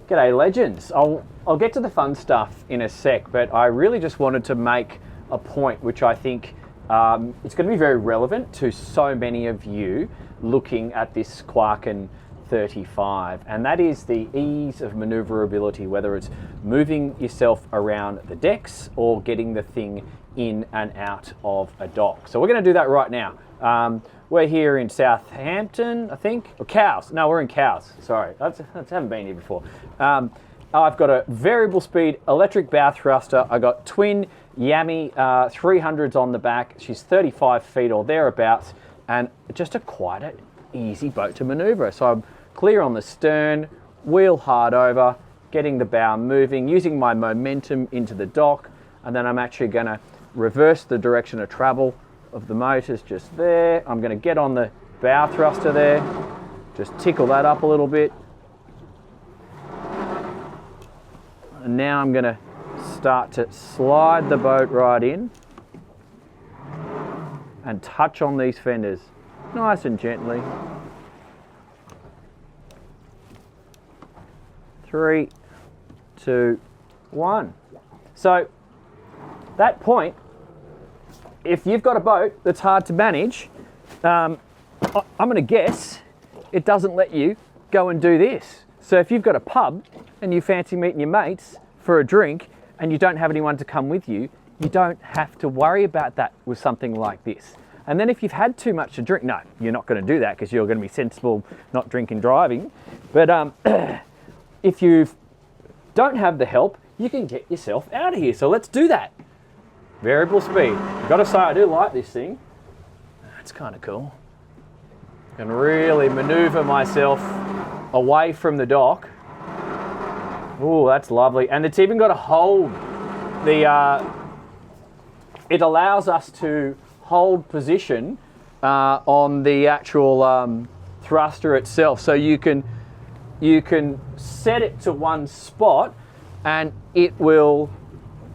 G'day legends. I'll get to the fun stuff in a sec, but I really just wanted to make a point which I think it's going to be very relevant to so many of you looking at this Quarken 35, and that is the ease of maneuverability, whether it's moving yourself around the decks or getting the thing in and out of a dock. So we're going to do that right now. We're here in Southampton, I think, or Cowes. No, we're in Cowes. Sorry, I haven't been here before. I've got a variable speed electric bow thruster. I got twin Yami 300s on the back. She's 35 feet or thereabouts, and just quite an easy boat to maneuver. So I'm clear on the stern, wheel hard over, getting the bow moving, using my momentum into the dock, and then I'm actually going to reverse the direction of travel of the motors just there. I'm going to get on the bow thruster there, just tickle that up a little bit. And now I'm going to start to slide the boat right in and touch on these fenders nice and gently. 3, 2, 1. So that point, if you've got a boat that's hard to manage, I'm going to guess it doesn't let you go and do this. So if you've got a pub and you fancy meeting your mates for a drink and you don't have anyone to come with you, you don't have to worry about that with something like this. And then if you've had too much to drink, no, you're not going to do that because you're going to be sensible, not drinking, driving. But if you don't have the help, you can get yourself out of here. So let's do that. Variable speed. I've got to say, I do like this thing. It's kind of cool. I can really maneuver myself away from the dock. Oh, that's lovely. And it's even got a hold. It allows us to hold position on the actual thruster itself. So you can set it to one spot and it will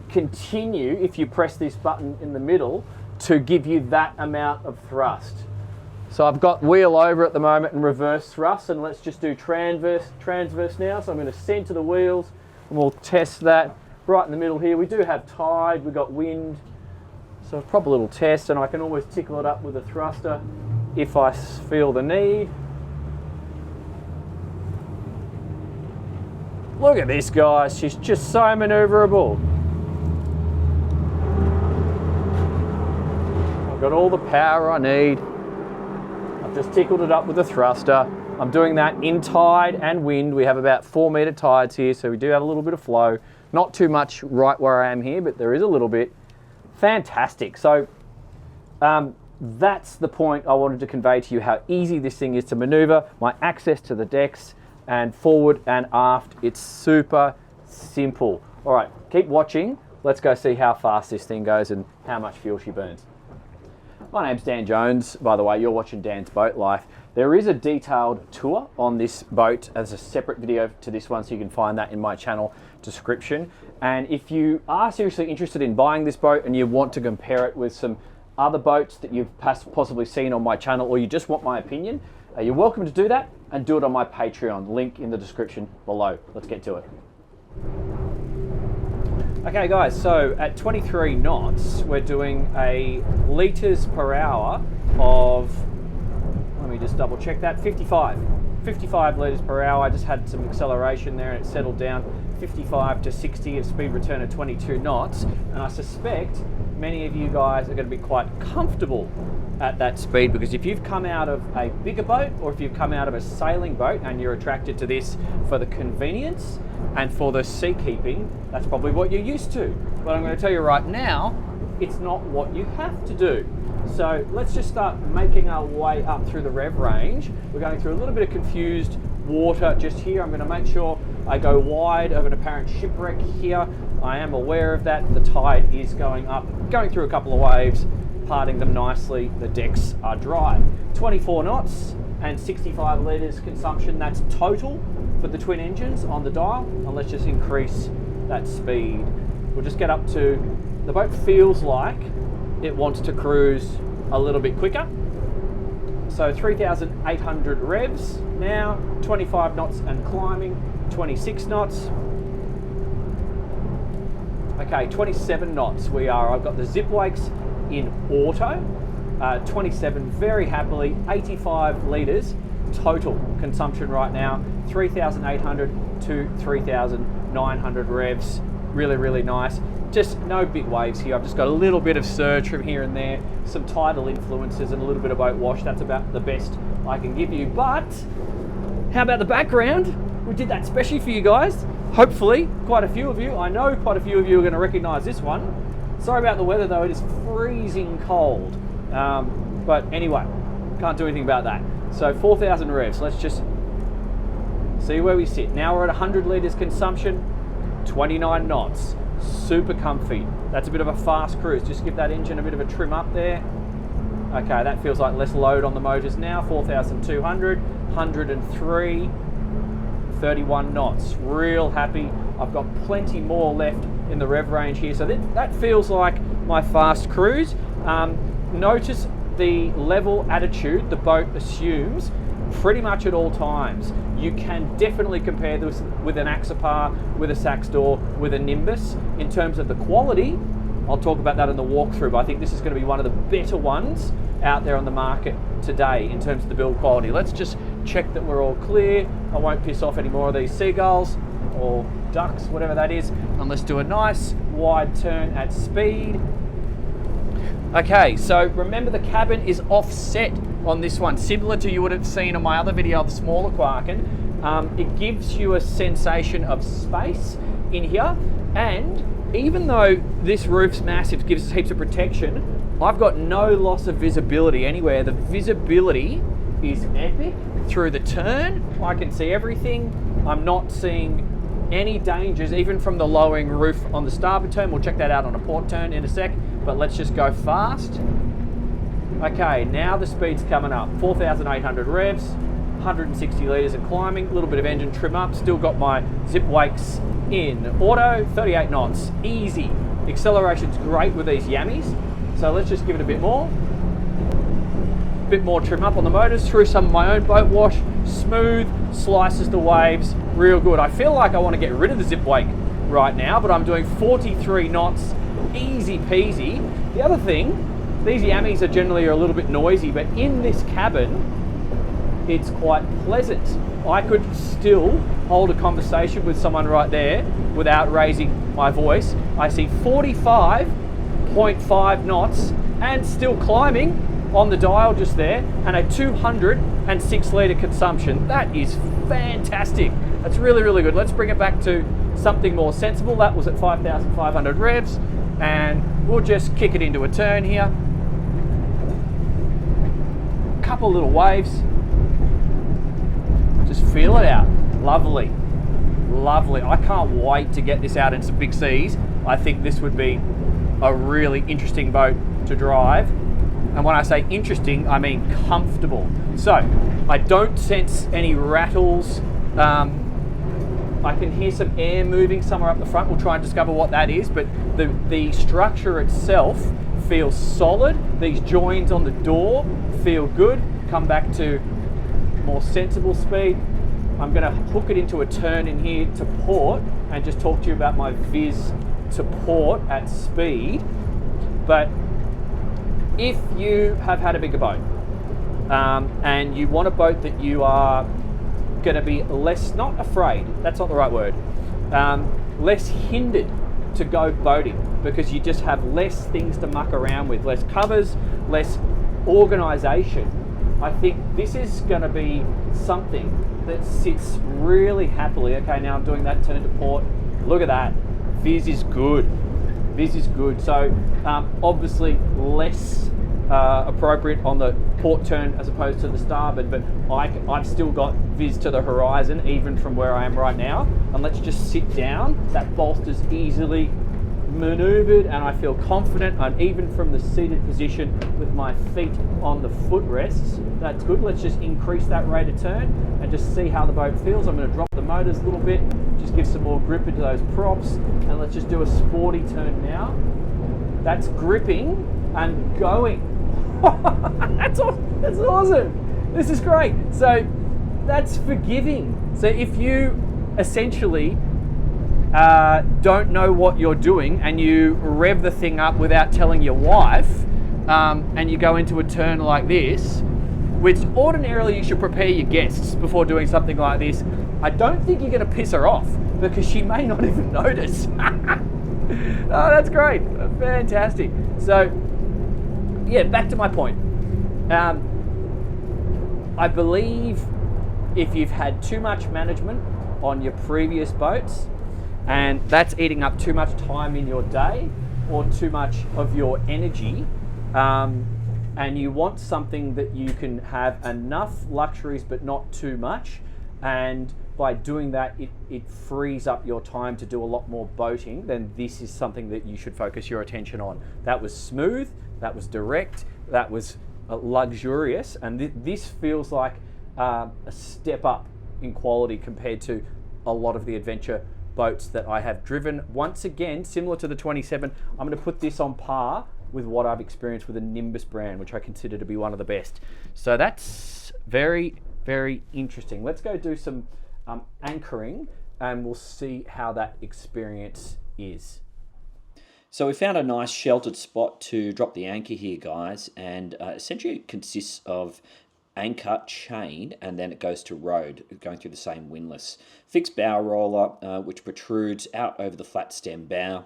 continue, if you press this button in the middle, to give you that amount of thrust. So I've got wheel over at the moment and reverse thrust, and let's just do transverse now. So I'm going to center the wheels and we'll test that right in the middle here. We do have tide, we've got wind, so a proper little test, and I can always tickle it up with a thruster if I feel the need. Look at this, guys, she's just so maneuverable. I've got all the power I need. I've just tickled it up with a thruster. I'm doing that in tide and wind. We have about 4 meter tides here, so we do have a little bit of flow. Not too much right where I am here, but there is a little bit. Fantastic. So that's the point I wanted to convey to you, how easy this thing is to maneuver, my access to the decks, and forward and aft. It's super simple. All right, keep watching. Let's go see how fast this thing goes and how much fuel she burns. My name's Dan Jones, by the way. You're watching Dan's Boat Life. There is a detailed tour on this boat as a separate video to this one, so you can find that in my channel description. And if you are seriously interested in buying this boat and you want to compare it with some other boats that you've possibly seen on my channel, or you just want my opinion, you're welcome to do that, and do it on my Patreon, link in the description below. Let's get to it. Okay guys, so at 23 knots, we're doing a litres per hour of, let me just double check that, 55 litres per hour. I just had some acceleration there and it settled down 55 to 60 at speed return of 22 knots. And I suspect many of you guys are going to be quite comfortable at that speed, because if you've come out of a bigger boat or if you've come out of a sailing boat and you're attracted to this for the convenience and for the seakeeping, that's probably what you're used to. But I'm going to tell you right now, it's not what you have to do. So let's just start making our way up through the rev range. We're going through a little bit of confused water just here. I'm going to make sure I go wide of an apparent shipwreck here. I am aware of that. The tide is going up, going through a couple of waves, parting them nicely. The decks are dry. 24 knots and 65 litres consumption. That's total for the twin engines on the dial. And let's just increase that speed. We'll just get up to, the boat feels like it wants to cruise a little bit quicker. So 3,800 revs now, 25 knots and climbing. 26 knots. Okay, 27 knots we are. I've got the zip wakes in auto. 27 very happily, 85 litres total consumption right now, 3,800 to 3,900 revs. Really, really nice. Just no big waves here. I've just got a little bit of surge from here and there, some tidal influences and a little bit of boat wash. That's about the best I can give you. But how about the background? We did that specially for you guys. Hopefully, quite a few of you, I know quite a few of you are going to recognise this one. Sorry about the weather though, it is freezing cold. But anyway, can't do anything about that. So 4,000 revs, let's just see where we sit. Now we're at 100 litres consumption, 29 knots, super comfy. That's a bit of a fast cruise. Just give that engine a bit of a trim up there. Okay, that feels like less load on the motors now. 4,200, 103, 31 knots. Real happy. I've got plenty more left in the rev range here. So that feels like my fast cruise. Notice the level attitude the boat assumes pretty much at all times. You can definitely compare this with an Axopar, with a Saxdor, with a Nimbus. In terms of the quality, I'll talk about that in the walkthrough, but I think this is going to be one of the better ones out there on the market today in terms of the build quality. Let's just check that we're all clear. I won't piss off any more of these seagulls or ducks, whatever that is, and let's do a nice wide turn at speed. Okay, so remember the cabin is offset on this one, similar to you would have seen on my other video of the smaller Quarken. It gives you a sensation of space in here, and even though this roof's massive, gives us heaps of protection, I've got no loss of visibility anywhere. The visibility is epic through the turn. I can see everything. I'm not seeing any dangers, even from the lowering roof on the starboard turn. We'll check that out on a port turn in a sec, but let's just go fast. Okay, now the speed's coming up. 4,800 revs, 160 litres and climbing, a little bit of engine trim up, still got my zip wakes in auto, 38 knots, easy. Acceleration's great with these yammies, so let's just give it a bit more. Bit more trim up on the motors, through some of my own boat wash, smooth, slices the waves, real good. I feel like I want to get rid of the zip wake right now, but I'm doing 43 knots, easy peasy. The other thing, these yammies are generally a little bit noisy, but in this cabin, it's quite pleasant. I could still hold a conversation with someone right there without raising my voice. I see 45.5 knots and still climbing on the dial just there, and a 206 litre consumption. That is fantastic. That's really, really good. Let's bring it back to something more sensible. That was at 5,500 revs, and we'll just kick it into a turn here. Couple little waves. Just feel it out. Lovely. Lovely. I can't wait to get this out in some big seas. I think this would be a really interesting boat to drive. And when I say interesting, I mean comfortable. So, I don't sense any rattles. I can hear some air moving somewhere up the front. We'll try and discover what that is, but the structure itself feels solid. These joins on the door feel good. Come back to more sensible speed. I'm going to hook it into a turn in here to port and just talk to you about my viz to port at speed. But if you have had a bigger boat and you want a boat that you are going to be less, not afraid, that's not the right word, less hindered to go boating because you just have less things to muck around with, less covers, less organisation, I think this is going to be something that sits really happily. Okay, now I'm doing that turn to port. Look at that. Viz is good. Viz is good. So obviously less appropriate on the port turn as opposed to the starboard, but I've still got viz to the horizon even from where I am right now. And let's just sit down. That bolster's easily maneuvered and I feel confident. I'm even from the seated position with my feet on the footrests. That's good. Let's just increase that rate of turn and just see how the boat feels. I'm going to drop the motors a little bit, just give some more grip into those props, and let's just do a sporty turn now. That's gripping and going. That's awesome. This is great. So that's forgiving. So if you essentially don't know what you're doing and you rev the thing up without telling your wife, and you go into a turn like this, which ordinarily you should prepare your guests before doing something like this, I don't think you're going to piss her off because she may not even notice. Oh, that's great. Fantastic. So, yeah, back to my point. I believe if you've had too much management on your previous boats, and that's eating up too much time in your day or too much of your energy, and you want something that you can have enough luxuries but not too much, and by doing that it frees up your time to do a lot more boating, then this is something that you should focus your attention on. That was smooth, that was direct, that was luxurious, and this feels like a step up in quality compared to a lot of the adventure boats that I have driven. Once again, similar to the 27, I'm going to put this on par with what I've experienced with the Nimbus brand, which I consider to be one of the best. So that's very, very interesting. Let's go do some anchoring and we'll see how that experience is. So we found a nice sheltered spot to drop the anchor here, guys, and essentially it consists of anchor, chain, and then it goes to road, going through the same windlass. Fixed bow roller, which protrudes out over the flat stem bow.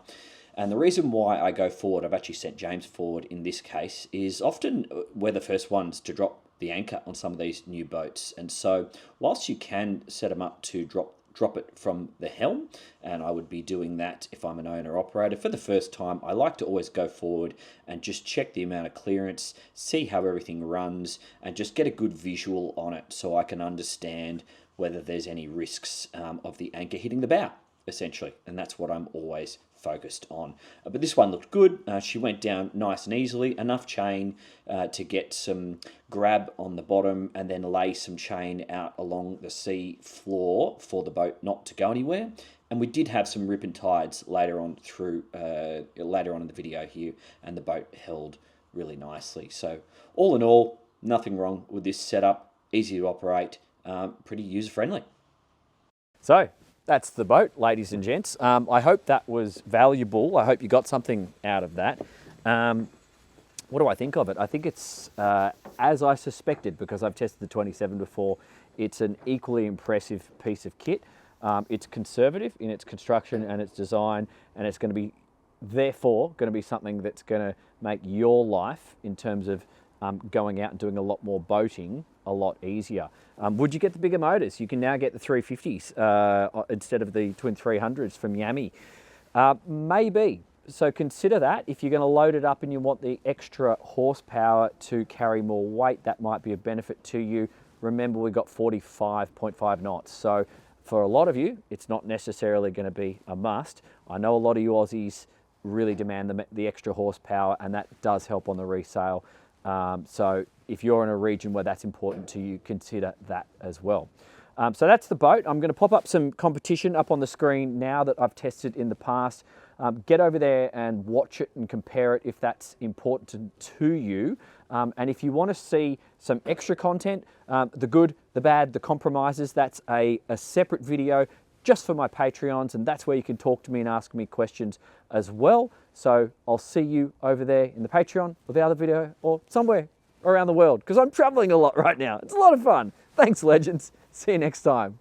And the reason why I go forward, I've actually sent James forward in this case, is often we're the first ones to drop the anchor on some of these new boats. And so whilst you can set them up to drop it from the helm, and I would be doing that if I'm an owner operator for the first time, I like to always go forward and just check the amount of clearance, see how everything runs, and just get a good visual on it so I can understand whether there's any risks of the anchor hitting the bow, essentially. And that's what I'm always focused on. But this one looked good. She went down nice and easily, enough chain to get some grab on the bottom and then lay some chain out along the sea floor for the boat not to go anywhere. And we did have some rip and tides later on in the video here, and the boat held really nicely. So all in all, nothing wrong with this setup. Easy to operate, pretty user friendly. So that's the boat, ladies and gents. I hope that was valuable. I hope you got something out of that. What do I think of it? I think it's, as I suspected, because I've tested the 27 before, it's an equally impressive piece of kit. It's conservative in its construction and its design, and it's going to be, therefore, going to be something that's going to make your life, in terms of going out and doing a lot more boating, a lot easier. Would you get the bigger motors? You can now get the 350s instead of the twin 300s from Yami. Maybe. So consider that. If you're going to load it up and you want the extra horsepower to carry more weight, that might be a benefit to you. Remember, we've got 45.5 knots. So for a lot of you, it's not necessarily going to be a must. I know a lot of you Aussies really demand the extra horsepower, and that does help on the resale. So if you're in a region where that's important to you, consider that as well. So that's the boat. I'm going to pop up some competition up on the screen now that I've tested in the past. Get over there and watch it and compare it if that's important to you. And if you want to see some extra content, the good, the bad, the compromises, that's a separate video just for my Patreons, and that's where you can talk to me and ask me questions as well. So I'll see you over there in the Patreon or the other video or somewhere around the world, because I'm traveling a lot right now. It's a lot of fun. Thanks, legends. See you next time.